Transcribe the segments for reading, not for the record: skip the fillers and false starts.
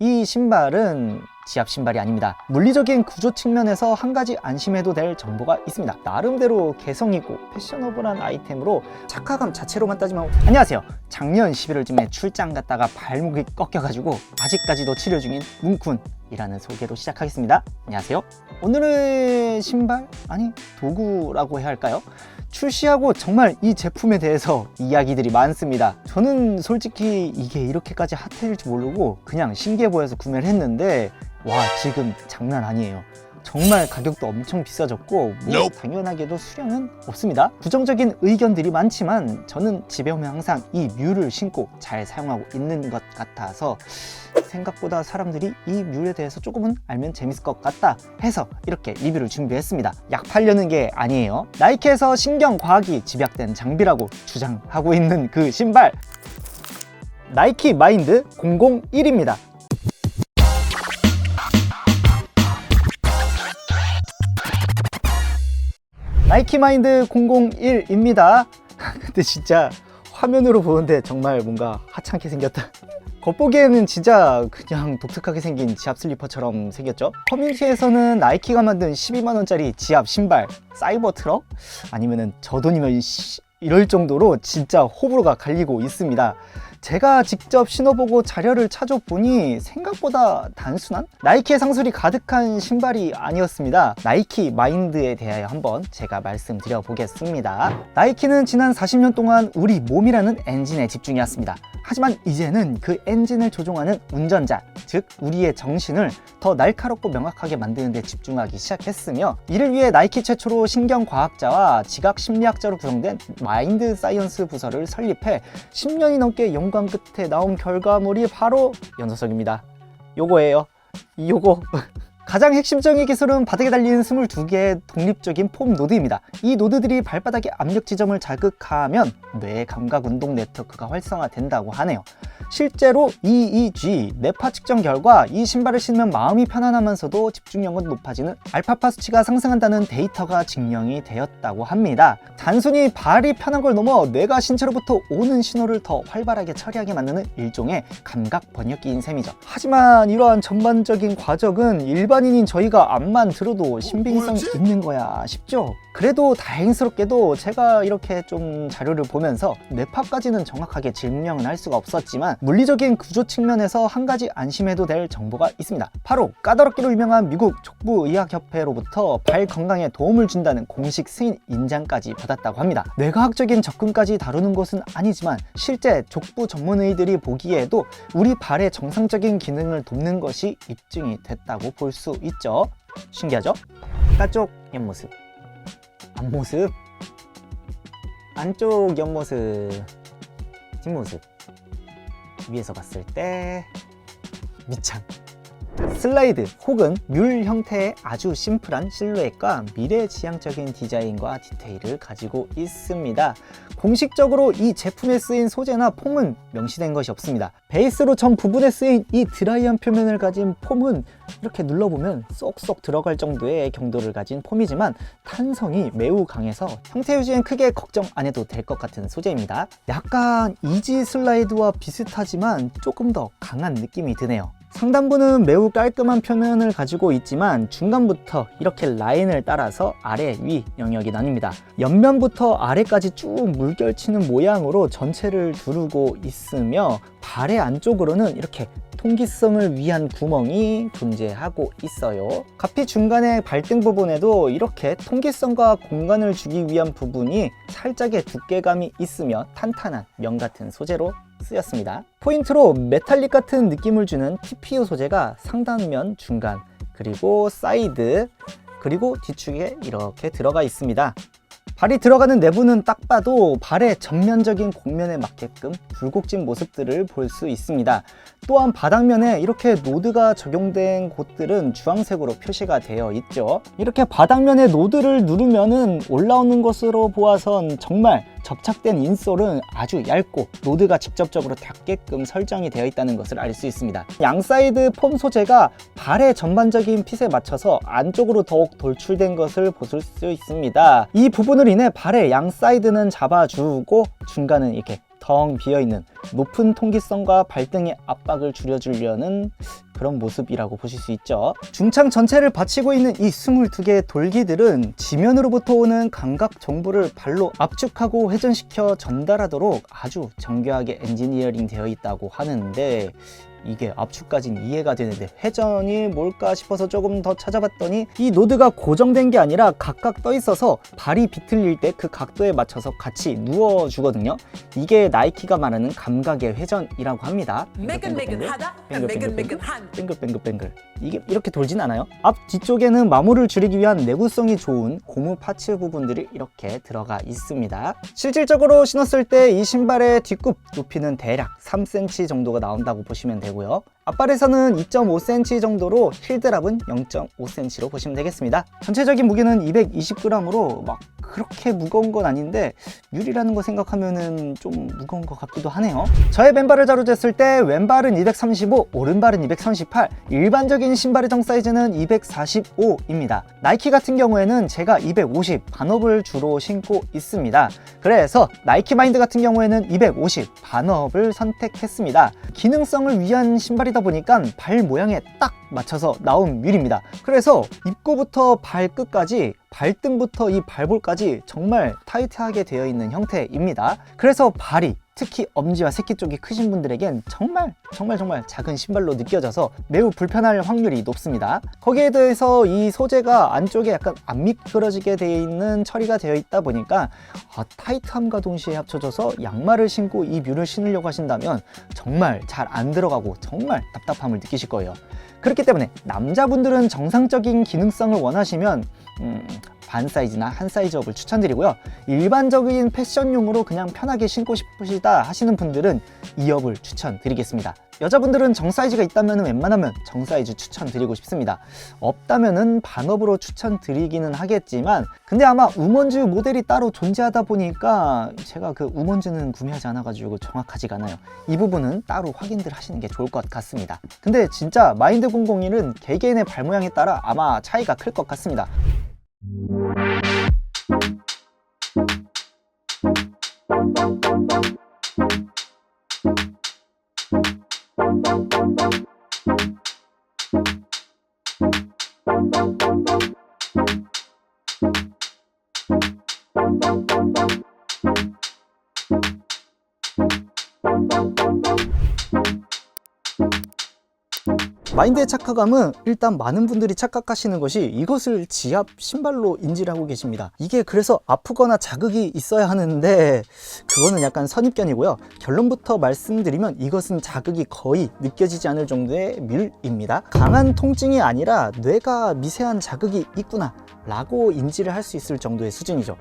이 신발은 지압 신발이 아닙니다. 물리적인 구조 측면에서 한 가지 안심해도 될 정보가 있습니다. 나름대로 개성있고 패셔너블한 아이템으로 착화감 자체로만 따지면 안녕하세요. 작년 11월쯤에 출장 갔다가 발목이 꺾여가지고 아직까지도 치료 중인 뭉쿤이라는 소개로 시작하겠습니다. 안녕하세요. 오늘의 신발? 아니 도구라고 해야 할까요? 출시하고 정말 이 제품에 대해서 이야기들이 많습니다. 저는 솔직히 이게 이렇게까지 핫해질지 모르고 그냥 신기해 보여서 구매를 했는데 와, 지금 장난 아니에요. 정말 가격도 엄청 비싸졌고 뭐 당연하게도 수량은 없습니다. 부정적인 의견들이 많지만 저는 집에 오면 항상 이 뮤를 신고 잘 사용하고 있는 것 같아서 생각보다 사람들이 이 뮤에 대해서 조금은 알면 재밌을 것 같다 해서 이렇게 리뷰를 준비했습니다. 약 팔려는 게 아니에요. 나이키에서 신경과학이 집약된 장비라고 주장하고 있는 그 신발, 나이키 마인드 001입니다. 나이키 마인드 001입니다. 근데 진짜 화면으로 보는데 정말 뭔가 하찮게 생겼다. 겉보기에는 진짜 그냥 독특하게 생긴 지압 슬리퍼처럼 생겼죠. 커뮤니티에서는 나이키가 만든 12만원짜리 지압 신발 사이버 트럭? 아니면은 저 돈이면 이럴 정도로 진짜 호불호가 갈리고 있습니다. 제가 직접 신어보고 자료를 찾아보니 생각보다 단순한 나이키의 상술이 가득한 신발이 아니었습니다. 나이키 마인드에 대하여 한번 제가 말씀드려 보겠습니다. 나이키는 지난 40년 동안 우리 몸이라는 엔진에 집중해왔습니다. 하지만 이제는 그 엔진을 조종하는 운전자, 즉 우리의 정신을 더 날카롭고 명확하게 만드는 데 집중하기 시작했으며, 이를 위해 나이키 최초로 신경과학자와 지각심리학자로 구성된 마인드 사이언스 부서를 설립해 10년이 넘게 연구한 끝에 나온 결과물이 바로 이 녀석입니다. 요거예요. 요거. 가장 핵심적인 기술은 바닥에 달린 22개의 독립적인 폼 노드입니다. 이 노드들이 발바닥의 압력 지점을 자극하면 뇌 감각 운동 네트워크가 활성화된다고 하네요. 실제로 EEG 뇌파 측정 결과 이 신발을 신으면 마음이 편안하면서도 집중력은 높아지는 알파파 수치가 상승한다는 데이터가 증명이 되었다고 합니다. 단순히 발이 편한 걸 넘어 뇌가 신체로부터 오는 신호를 더 활발하게 처리하게 만드는 일종의 감각 번역기인 셈이죠. 하지만 이러한 전반적인 과정은 일반인인 저희가 앞만 들어도 신빙성이 있는 거야 싶죠? 그래도 다행스럽게도 제가 이렇게 좀 자료를 보면서 뇌파까지는 정확하게 증명은 할 수가 없었지만 물리적인 구조 측면에서 한 가지 안심해도 될 정보가 있습니다. 바로 까다롭기로 유명한 미국 족부의학협회로부터 발 건강에 도움을 준다는 공식 승인 인장까지 받았다고 합니다. 뇌과학적인 접근까지 다루는 것은 아니지만 실제 족부 전문의들이 보기에도 우리 발의 정상적인 기능을 돕는 것이 입증이 됐다고 볼 수 있죠. 신기하죠? 바깥쪽 옆모습, 앞모습, 안쪽 옆모습, 뒷모습, 위에서 봤을 때 밑창, 슬라이드 혹은 뮬 형태의 아주 심플한 실루엣과 미래지향적인 디자인과 디테일을 가지고 있습니다. 공식적으로 이 제품에 쓰인 소재나 폼은 명시된 것이 없습니다. 베이스로 전 부분에 쓰인 이 드라이한 표면을 가진 폼은 이렇게 눌러보면 쏙쏙 들어갈 정도의 경도를 가진 폼이지만 탄성이 매우 강해서 형태 유지엔 크게 걱정 안 해도 될 것 같은 소재입니다. 약간 이지 슬라이드와 비슷하지만 조금 더 강한 느낌이 드네요. 상단부는 매우 깔끔한 표면을 가지고 있지만 중간부터 이렇게 라인을 따라서 아래, 위 영역이 나뉩니다. 옆면부터 아래까지 쭉 물결치는 모양으로 전체를 두르고 있으며 발의 안쪽으로는 이렇게 통기성을 위한 구멍이 존재하고 있어요. 가피 중간의 발등 부분에도 이렇게 통기성과 공간을 주기 위한 부분이 살짝의 두께감이 있으며 탄탄한 면 같은 소재로 쓰였습니다. 포인트로 메탈릭 같은 느낌을 주는 TPU 소재가 상단면, 중간, 그리고 사이드, 그리고 뒤축에 이렇게 들어가 있습니다. 발이 들어가는 내부는 딱 봐도 발의 전면적인 곡면에 맞게끔 굴곡진 모습들을 볼 수 있습니다. 또한 바닥면에 이렇게 노드가 적용된 곳들은 주황색으로 표시가 되어 있죠. 이렇게 바닥면에 노드를 누르면은 올라오는 것으로 보아선 정말 접착된 인솔은 아주 얇고 노드가 직접적으로 닿게끔 설정이 되어 있다는 것을 알 수 있습니다. 양 사이드 폼 소재가 발의 전반적인 핏에 맞춰서 안쪽으로 더욱 돌출된 것을 보실 수 있습니다. 이 부분을 인해 발의 양 사이드는 잡아주고 중간은 이렇게 텅 비어있는 높은 통기성과 발등의 압박을 줄여주려는 그런 모습이라고 보실 수 있죠. 중창 전체를 받치고 있는 이 22개의 돌기들은 지면으로부터 오는 감각 정보를 발로 압축하고 회전시켜 전달하도록 아주 정교하게 엔지니어링 되어 있다고 하는데, 이게 압축까지는 이해가 되는데 회전이 뭘까 싶어서 조금 더 찾아봤더니 이 노드가 고정된 게 아니라 각각 떠 있어서 발이 비틀릴 때 그 각도에 맞춰서 같이 누워 주거든요. 이게 나이키가 말하는 감각의 회전이라고 합니다. 매근매근하다, 매근매근한. 뱅글뱅글뱅글. 이게 이렇게 돌진 않아요. 앞 뒤쪽에는 마모를 줄이기 위한 내구성이 좋은 고무 파츠 부분들이 이렇게 들어가 있습니다. 실질적으로 신었을 때 이 신발의 뒷굽 높이는 대략 3cm 정도가 나온다고 보시면 되고요. 앞발에서는 2.5cm 정도로 힐드랍은 0.5cm로 보시면 되겠습니다. 전체적인 무게는 220g으로 막 그렇게 무거운 건 아닌데 뮬이라는 거 생각하면은 좀 무거운 것 같기도 하네요. 저의 맨발을 자로 쟀을 때 왼발은 235, 오른발은 238, 일반적인 신발의 정 사이즈는 245입니다. 나이키 같은 경우에는 제가 250 반업을 주로 신고 있습니다. 그래서 나이키 마인드 같은 경우에는 250 반업을 선택했습니다. 기능성을 위한 신발이다 보니까 발 모양에 딱 맞춰서 나온 뮬입니다. 그래서 입구부터 발끝까지, 발등부터 이 발볼까지 정말 타이트하게 되어 있는 형태입니다. 그래서 발이, 특히 엄지와 새끼 쪽이 크신 분들에겐 정말 작은 신발로 느껴져서 매우 불편할 확률이 높습니다. 거기에 대해서 이 소재가 안쪽에 약간 안 미끄러지게 되어 있는 처리가 되어 있다 보니까 타이트함과 동시에 합쳐져서 양말을 신고 이 뮬을 신으려고 하신다면 정말 잘 안 들어가고 정말 답답함을 느끼실 거예요. 그렇기 때문에 남자분들은 정상적인 기능성을 원하시면 반 사이즈나 한 사이즈 업을 추천드리고요. 일반적인 패션용으로 그냥 편하게 신고 싶으시다 하시는 분들은 2업을 추천드리겠습니다. 여자분들은 정 사이즈가 있다면 웬만하면 정 사이즈 추천드리고 싶습니다. 없다면은 반업으로 추천드리기는 하겠지만, 근데 아마 우먼즈 모델이 따로 존재하다 보니까 제가 그 우먼즈는 구매하지 않아가지고 정확하지가 않아요. 이 부분은 따로 확인들 하시는 게 좋을 것 같습니다. 근데 진짜 마인드 001은 개개인의 발 모양에 따라 아마 차이가 클 것 같습니다. 마인드의 착화감은 일단 많은 분들이 착각하시는 것이 이것을 지압 신발로 인지를 하고 계십니다. 이게 그래서 아프거나 자극이 있어야 하는데 그거는 약간 선입견이고요. 결론부터 말씀드리면 이것은 자극이 거의 느껴지지 않을 정도의 뮬입니다. 강한 통증이 아니라 뇌가 미세한 자극이 있구나 라고 인지를 할 수 있을 정도의 수준이죠.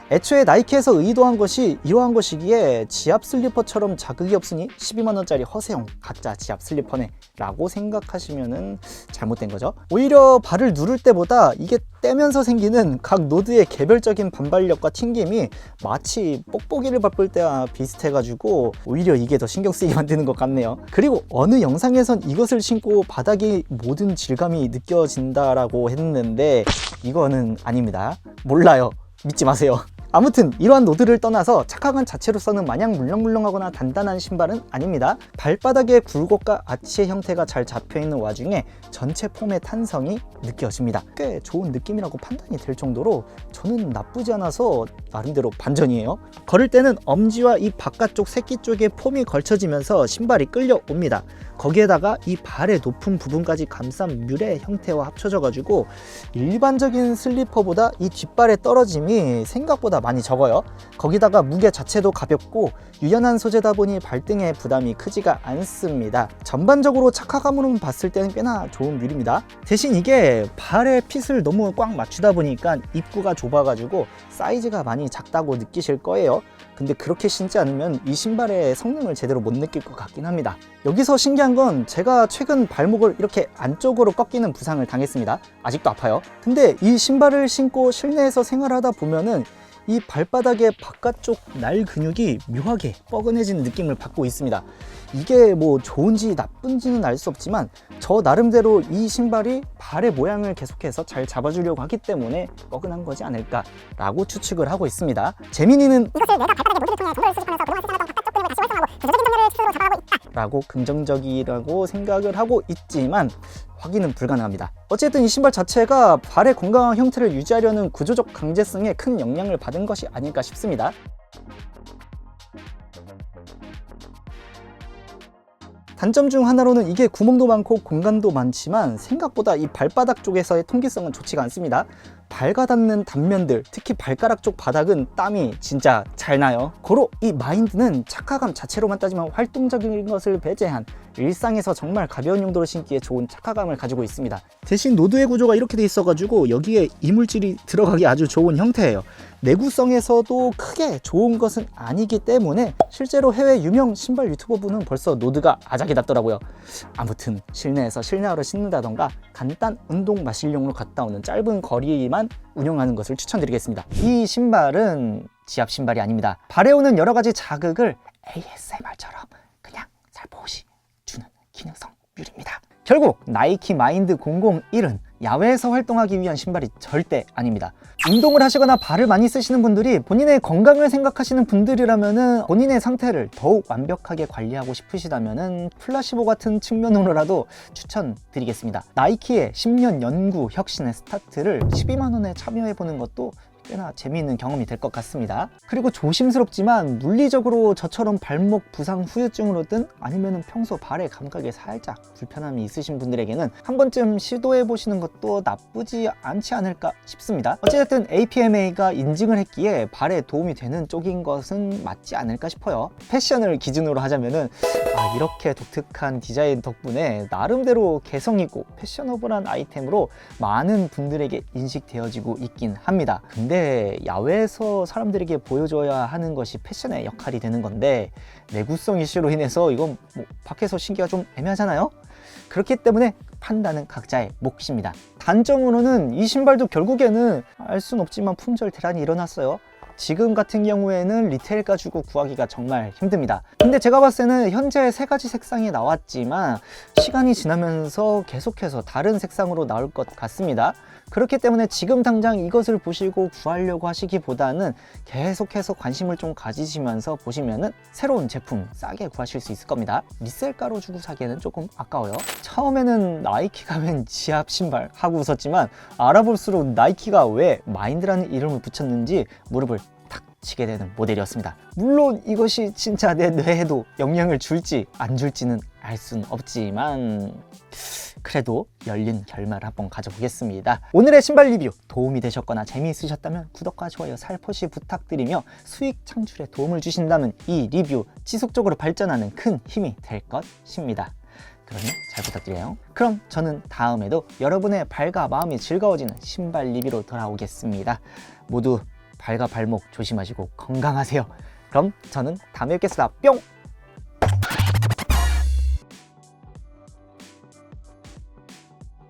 애초에 나이키에서 의도한 것이 이러한 것이기에 지압 슬리퍼처럼 자극이 없으니 12만원짜리 허세형 가짜 지압 슬리퍼네 라고 생각하시면은 잘못된 거죠. 오히려 발을 누를 때보다 이게 떼면서 생기는 각 노드의 개별적인 반발력과 튕김이 마치 뽁뽁이를 밟을 때와 비슷해가지고 오히려 이게 더 신경 쓰이게 만드는 것 같네요. 그리고 어느 영상에선 이것을 신고 바닥이 모든 질감이 느껴진다라고 했는데 이거는 아닙니다. 몰라요. 믿지 마세요. 아무튼 이러한 노드를 떠나서 착화감 자체로서는 마냥 물렁물렁하거나 단단한 신발은 아닙니다. 발바닥의 굴곡과 아치의 형태가 잘 잡혀있는 와중에 전체 폼의 탄성이 느껴집니다. 꽤 좋은 느낌이라고 판단이 될 정도로 저는 나쁘지 않아서 나름대로 반전이에요. 걸을 때는 엄지와 이 바깥쪽 새끼 쪽에 폼이 걸쳐지면서 신발이 끌려옵니다. 거기에다가 이 발의 높은 부분까지 감싼 뮬의 형태와 합쳐져 가지고 일반적인 슬리퍼보다 이 뒷발의 떨어짐이 생각보다 많이 적어요. 거기다가 무게 자체도 가볍고 유연한 소재다 보니 발등에 부담이 크지가 않습니다. 전반적으로 착화감으로 봤을 때는 꽤나 좋은 뮬입니다. 대신 이게 발의 핏을 너무 꽉 맞추다 보니까 입구가 좁아가지고 사이즈가 많이 작다고 느끼실 거예요. 근데 그렇게 신지 않으면 이 신발의 성능을 제대로 못 느낄 것 같긴 합니다. 여기서 신기한 건 제가 최근 발목을 이렇게 안쪽으로 꺾이는 부상을 당했습니다. 아직도 아파요. 근데 이 신발을 신고 실내에서 생활하다 보면은 이 발바닥의 바깥쪽 날 근육이 묘하게 뻐근해지는 느낌을 받고 있습니다. 이게 뭐 좋은지 나쁜지는 알 수 없지만 저 나름대로 이 신발이 발의 모양을 계속해서 잘 잡아주려고 하기 때문에 뻐근한 거지 않을까 라고 추측을 하고 있습니다. 재민이는 이것을 내가 발바닥에 모드를 통해 정보를 수집하면서 그동안 수집하던 바깥쪽 근육을 라고 긍정적이라고 생각을 하고 있지만 확인은 불가능합니다. 어쨌든 이 신발 자체가 발의 건강한 형태를 유지하려는 구조적 강제성에 큰 영향을 받은 것이 아닐까 싶습니다. 단점 중 하나로는 이게 구멍도 많고 공간도 많지만 생각보다 이 발바닥 쪽에서의 통기성은 좋지가 않습니다. 발가 닿는 단면들, 특히 발가락 쪽 바닥은 땀이 진짜 잘 나요. 고로 이 마인드는 착화감 자체로만 따지면 활동적인 것을 배제한 일상에서 정말 가벼운 용도로 신기에 좋은 착화감을 가지고 있습니다. 대신 노드의 구조가 이렇게 돼 있어가지고 여기에 이물질이 들어가기 아주 좋은 형태예요. 내구성에서도 크게 좋은 것은 아니기 때문에 실제로 해외 유명 신발 유튜버분은 벌써 노드가 아작이 났더라고요. 아무튼 실내에서 실내화로 신는다던가 간단 운동 마실용으로 갔다 오는 짧은 거리만 운영하는 것을 추천드리겠습니다. 이 신발은 지압 신발이 아닙니다. 발에 오는 여러 가지 자극을 ASMR처럼 그냥 살포시 주는 기능성물입니다. 결국 나이키 마인드 001은 야외에서 활동하기 위한 신발이 절대 아닙니다. 운동을 하시거나 발을 많이 쓰시는 분들이 본인의 건강을 생각하시는 분들이라면은 본인의 상태를 더욱 완벽하게 관리하고 싶으시다면은 플라시보 같은 측면으로라도 추천드리겠습니다. 나이키의 10년 연구 혁신의 스타트를 12만 원에 참여해보는 것도 꽤나 재미있는 경험이 될 것 같습니다. 그리고 조심스럽지만 물리적으로 저처럼 발목 부상 후유증으로든 아니면 평소 발의 감각에 살짝 불편함이 있으신 분들에게는 한 번쯤 시도해보시는 것도 나쁘지 않지 않을까 싶습니다. 어쨌든 APMA가 인증을 했기에 발에 도움이 되는 쪽인 것은 맞지 않을까 싶어요. 패션을 기준으로 하자면은 이렇게 독특한 디자인 덕분에 나름대로 개성있고 패셔너블한 아이템으로 많은 분들에게 인식되어지고 있긴 합니다. 근데 야외에서 사람들에게 보여줘야 하는 것이 패션의 역할이 되는 건데 내구성 이슈로 인해서 이건 밖에서 신기가 좀 애매하잖아요. 그렇기 때문에 판단은 각자의 몫입니다. 단점으로는 이 신발도 결국에는 알 순 없지만 품절 대란이 일어났어요. 지금 같은 경우에는 리테일 가지고 구하기가 정말 힘듭니다. 근데 제가 봤을 때는 현재 3가지 색상이 나왔지만 시간이 지나면서 계속해서 다른 색상으로 나올 것 같습니다. 그렇기 때문에 지금 당장 이것을 보시고 구하려고 하시기보다는 계속해서 관심을 좀 가지시면서 보시면은 새로운 제품 싸게 구하실 수 있을 겁니다. 리셀가로 주고 사기에는 조금 아까워요. 처음에는 나이키가 웬 지압 신발 하고 웃었지만 알아볼수록 나이키가 왜 마인드라는 이름을 붙였는지 무릎을 탁 치게 되는 모델이었습니다. 물론 이것이 진짜 내 뇌에도 영향을 줄지 안 줄지는 알 순 없지만 그래도 열린 결말을 한번 가져보겠습니다. 오늘의 신발 리뷰 도움이 되셨거나 재미있으셨다면 구독과 좋아요 살포시 부탁드리며 수익 창출에 도움을 주신다면 이 리뷰 지속적으로 발전하는 큰 힘이 될 것입니다. 그러니 잘 부탁드려요. 그럼 저는 다음에도 여러분의 발과 마음이 즐거워지는 신발 리뷰로 돌아오겠습니다. 모두 발과 발목 조심하시고 건강하세요. 그럼 저는 다음에 뵙겠습니다. 뿅!